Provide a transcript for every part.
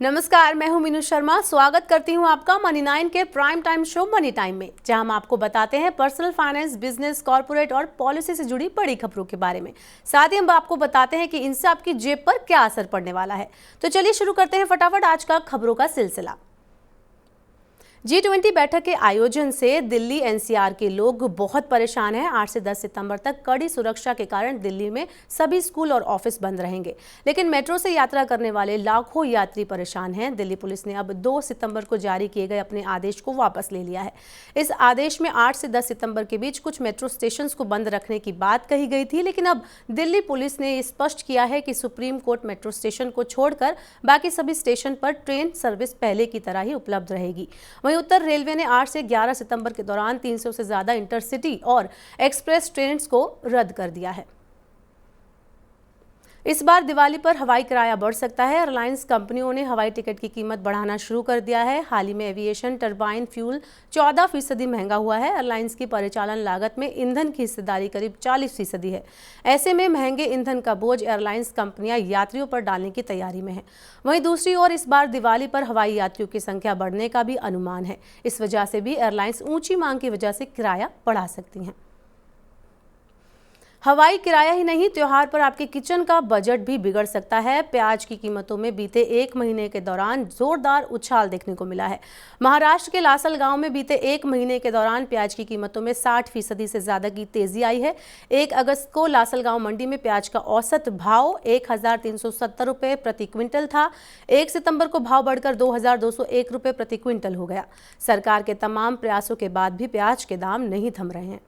नमस्कार, मैं हूं मीनू शर्मा। स्वागत करती हूं आपका मनी 9 के prime time show money time में, जहां हम आपको बताते हैं पर्सनल फाइनेंस, बिजनेस, कॉर्पोरेट और पॉलिसी से जुड़ी बड़ी खबरों के बारे में। साथ ही हम आपको बताते हैं कि इनसे आपकी जेब पर क्या असर पड़ने वाला है। तो चलिए शुरू करते हैं फटाफट आज का खबरों का सिलसिला। G20 बैठक के आयोजन से दिल्ली एनसीआर के लोग बहुत परेशान हैं। 8 से 10 सितंबर तक कड़ी सुरक्षा के कारण दिल्ली में सभी स्कूल और ऑफिस बंद रहेंगे, लेकिन मेट्रो से यात्रा करने वाले लाखों यात्री परेशान हैं। दिल्ली पुलिस ने अब 2 सितंबर को जारी किए गए अपने आदेश को वापस ले लिया है। इस आदेश में 8 से 10 सितंबर के बीच कुछ मेट्रो स्टेशन को बंद रखने की बात कही गई थी, लेकिन अब दिल्ली पुलिस ने स्पष्ट किया है कि सुप्रीम कोर्ट मेट्रो स्टेशन को छोड़कर बाकी सभी स्टेशन पर ट्रेन सर्विस पहले की तरह ही उपलब्ध रहेगी। उत्तर रेलवे ने 8 से 11 सितंबर के दौरान 300 से ज्यादा इंटरसिटी और एक्सप्रेस ट्रेन को रद्द कर दिया है। इस बार दिवाली पर हवाई किराया बढ़ सकता है। एयरलाइंस कंपनियों ने हवाई टिकट की कीमत बढ़ाना शुरू कर दिया है। हाल ही में एविएशन टरबाइन फ्यूल 14% महंगा हुआ है। एयरलाइंस की परिचालन लागत में ईंधन की हिस्सेदारी करीब 40% है। ऐसे में महंगे ईंधन का बोझ एयरलाइंस कंपनियां यात्रियों पर डालने की तैयारी में है। वहीं दूसरी ओर इस बार दिवाली पर हवाई यात्रियों की संख्या बढ़ने का भी अनुमान है। इस वजह से भी एयरलाइंस ऊंची मांग की वजह से किराया बढ़ा सकती हैं। हवाई किराया ही नहीं, त्योहार पर आपके किचन का बजट भी बिगड़ सकता है। प्याज की कीमतों में बीते 1 महीने के दौरान जोरदार उछाल देखने को मिला है। महाराष्ट्र के लासलगांव में बीते 1 महीने के दौरान प्याज की कीमतों में 60% से ज्यादा की तेजी आई है। 1 अगस्त को लासलगांव मंडी में प्याज का औसत भाव 1370 रुपये प्रति क्विंटल था। 1 सितंबर को भाव बढ़कर 2201 रुपये प्रति क्विंटल हो गया। सरकार के तमाम प्रयासों के बाद भी प्याज के दाम नहीं थम रहे हैं।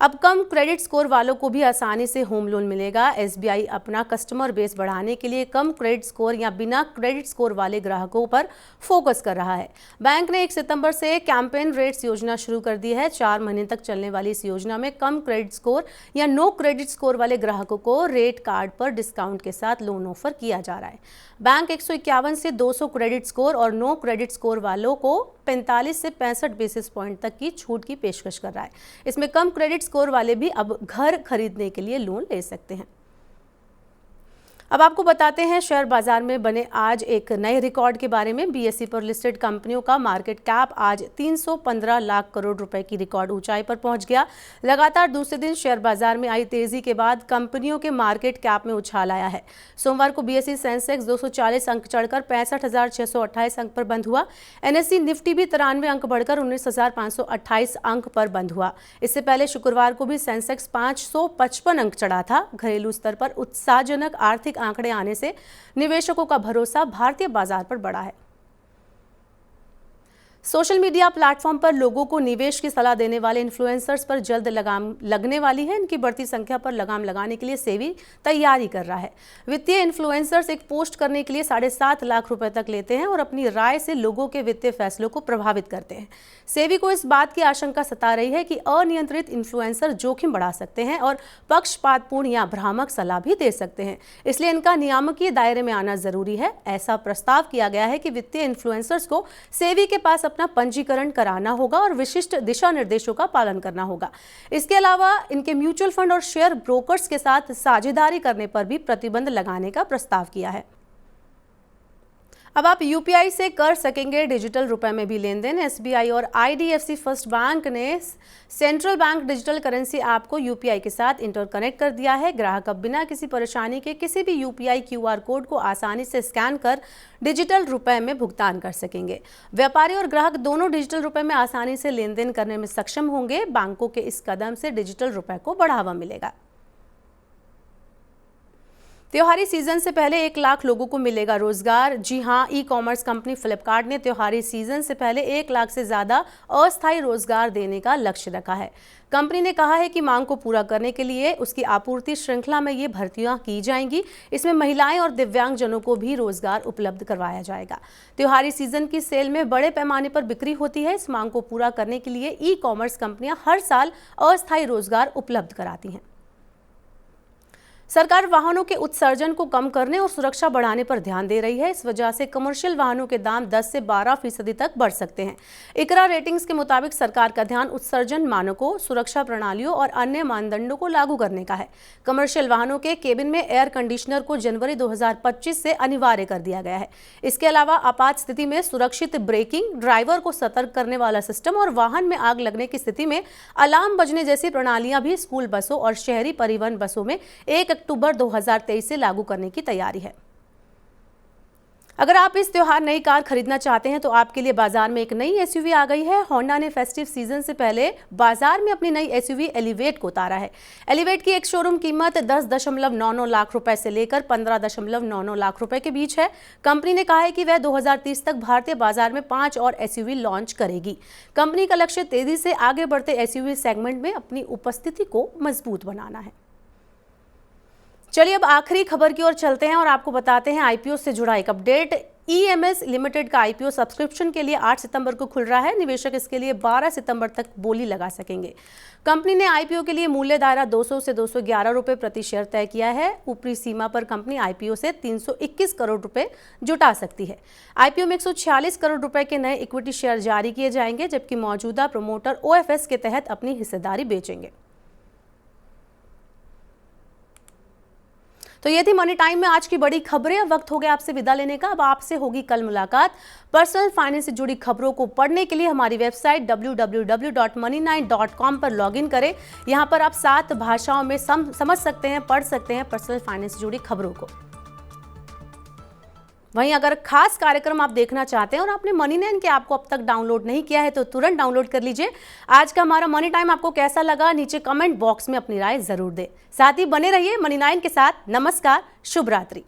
अब कम क्रेडिट स्कोर वालों को भी आसानी से होम लोन मिलेगा। एसबीआई अपना कस्टमर बेस बढ़ाने के लिए कम क्रेडिट स्कोर या बिना क्रेडिट स्कोर वाले ग्राहकों पर फोकस कर रहा है। बैंक ने 1 सितंबर से कैंपेन रेट्स योजना शुरू कर दी है। 4 महीने तक चलने वाली इस योजना में कम क्रेडिट स्कोर या नो क्रेडिट स्कोर वाले ग्राहकों को रेट कार्ड पर डिस्काउंट के साथ लोन ऑफर किया जा रहा है। बैंक 151 से 200 क्रेडिट स्कोर और नो क्रेडिट स्कोर वालों को 45 से 65 बेसिस पॉइंट तक की छूट की पेशकश कर रहा है। इसमें कम क्रेडिट स्कोर वाले भी अब घर खरीदने के लिए लोन ले सकते हैं। अब आपको बताते हैं शेयर बाजार में बने आज एक नए रिकॉर्ड के बारे में। बीएसई पर लिस्टेड कंपनियों का मार्केट कैप आज 315 लाख करोड़ रुपए की रिकॉर्ड ऊंचाई पर पहुंच गया। लगातार दूसरे दिन शेयर बाजार में आई तेजी के बाद कंपनियों के मार्केट कैप में उछाल आया है। सोमवार को बीएसई सेंसेक्स 240 अंक चढ़कर 65,628 अंक पर बंद हुआ। एनएसई निफ्टी भी 93 अंक बढ़कर 19,528 अंक पर बंद हुआ। इससे पहले शुक्रवार को भी सेंसेक्स 555 अंक चढ़ा था। घरेलू स्तर पर उत्साहजनक आर्थिक आंकड़े आने से निवेशकों का भरोसा भारतीय बाजार पर बढ़ा है। सोशल मीडिया प्लेटफॉर्म पर लोगों को निवेश की सलाह देने वाले इन्फ्लुएंसर्स पर जल्द लगाम लगने वाली है। इनकी बढ़ती संख्या पर लगाम लगाने के लिए सेबी तैयारी कर रहा है। वित्तीय इन्फ्लुएंसर्स एक पोस्ट करने के लिए 7.5 लाख रुपए तक लेते हैं और अपनी राय से लोगों के वित्तीय फैसलों को प्रभावित करते हैं। सेबी को इस बात की आशंका सता रही है कि अनियंत्रित इन्फ्लुएंसर जोखिम बढ़ा सकते हैं और पक्षपातपूर्ण या भ्रामक सलाह भी दे सकते हैं, इसलिए इनका नियामकीय दायरे में आना जरूरी है। ऐसा प्रस्ताव किया गया है कि वित्तीय इन्फ्लुएंसर्स को सेबी के पास अपना पंजीकरण कराना होगा और विशिष्ट दिशा निर्देशों का पालन करना होगा। इसके अलावा इनके म्यूचुअल फंड और शेयर ब्रोकर्स के साथ साझेदारी करने पर भी प्रतिबंध लगाने का प्रस्ताव किया है। अब आप यूपीआई से कर सकेंगे डिजिटल रुपए में भी लेन देन। एसबीआई और आईडीएफसी फर्स्ट बैंक ने central bank digital currency app को यूपीआई के साथ इंटरकनेक्ट कर दिया है। ग्राहक अब बिना किसी परेशानी के किसी भी यूपीआई क्यूआर कोड को आसानी से स्कैन कर डिजिटल रुपए में भुगतान कर सकेंगे। व्यापारी और ग्राहक दोनों डिजिटल रुपए में आसानी से लेन देन करने में सक्षम होंगे। बैंकों के इस कदम से डिजिटल रुपए को बढ़ावा मिलेगा। त्योहारी सीजन से पहले 1 लाख लोगों को मिलेगा रोजगार। जी हां, ई कॉमर्स कंपनी फ्लिपकार्ट ने त्योहारी सीजन से पहले 1 लाख से ज्यादा अस्थायी रोजगार देने का लक्ष्य रखा है। कंपनी ने कहा है कि मांग को पूरा करने के लिए उसकी आपूर्ति श्रृंखला में ये भर्तियां की जाएंगी। इसमें महिलाएं और दिव्यांगजनों को भी रोजगार उपलब्ध करवाया जाएगा। त्योहारी सीजन की सेल में बड़े पैमाने पर बिक्री होती है। इस मांग को पूरा करने के लिए ई कॉमर्स कंपनियां हर साल अस्थायी रोजगार उपलब्ध कराती हैं। सरकार वाहनों के उत्सर्जन को कम करने और सुरक्षा बढ़ाने पर ध्यान दे रही है। इस वजह से कमर्शियल वाहनों के दाम 10 से 12% तक बढ़ सकते हैं। इकरा रेटिंग्स के मुताबिक सरकार का ध्यान उत्सर्जन मानकों, सुरक्षा प्रणालियों और अन्य मानदंडों को लागू करने का है। कमर्शियल वाहनों के केबिन में एयर कंडीशनर को जनवरी 2025 से अनिवार्य कर दिया गया है। इसके अलावा आपात स्थिति में सुरक्षित ब्रेकिंग, ड्राइवर को सतर्क करने वाला सिस्टम और वाहन में आग लगने की स्थिति में अलार्म बजने जैसी प्रणालियां भी स्कूल बसों और शहरी परिवहन बसों में 1 अक्टूबर 2023 से लागू करने की तैयारी है। अगर आप इस त्योहार नई कार खरीदना चाहते हैं तो आपके लिए बाजार में एक नई एसयूवी आ गई है। होंडा ने फेस्टिव सीजन से पहले बाजार में अपनी नई एसयूवी एलिवेट को उतारा है। एलिवेट की एक शोरूम कीमत 10.99 लाख रुपए से लेकर 15.99 लाख रुपए के बीच है। कंपनी ने कहा है कि वह 2030 तक भारतीय बाजार में 5 और एसयूवी लॉन्च करेगी। कंपनी का लक्ष्य तेजी से आगे बढ़ते एसयूवी सेगमेंट में अपनी उपस्थिति को मजबूत बनाना है। चलिए अब आखिरी खबर की ओर चलते हैं और आपको बताते हैं आईपीओ से जुड़ा एक अपडेट। ईएमएस लिमिटेड का आईपीओ सब्सक्रिप्शन के लिए 8 सितंबर को खुल रहा है। निवेशक इसके लिए 12 सितंबर तक बोली लगा सकेंगे। कंपनी ने आईपीओ के लिए मूल्य दायरा 200 से 211 रुपए प्रति शेयर तय किया है। ऊपरी सीमा पर कंपनी आईपीओ से 321 करोड़ रुपए जुटा सकती है। आईपीओ में 146 करोड़ रुपए के नए इक्विटी शेयर जारी किए जाएंगे, जबकि मौजूदा प्रमोटर ओएफएस के तहत अपनी हिस्सेदारी बेचेंगे। तो ये थी मनी टाइम में आज की बड़ी खबरें। अब वक्त हो गया आपसे विदा लेने का। अब आपसे होगी कल मुलाकात। पर्सनल फाइनेंस से जुड़ी खबरों को पढ़ने के लिए हमारी वेबसाइट www.money9.com पर लॉगिन करें। यहां पर आप 7 भाषाओं में समझ सकते हैं, पढ़ सकते हैं पर्सनल फाइनेंस से जुड़ी खबरों को। वहीं अगर खास कार्यक्रम आप देखना चाहते हैं और आपने मनी9 के ऐप को अब तक डाउनलोड नहीं किया है तो तुरंत डाउनलोड कर लीजिए। आज का हमारा मनी टाइम आपको कैसा लगा नीचे कमेंट बॉक्स में अपनी राय जरूर दें। साथ ही बने रहिए मनी9 के साथ। नमस्कार, शुभ रात्रि।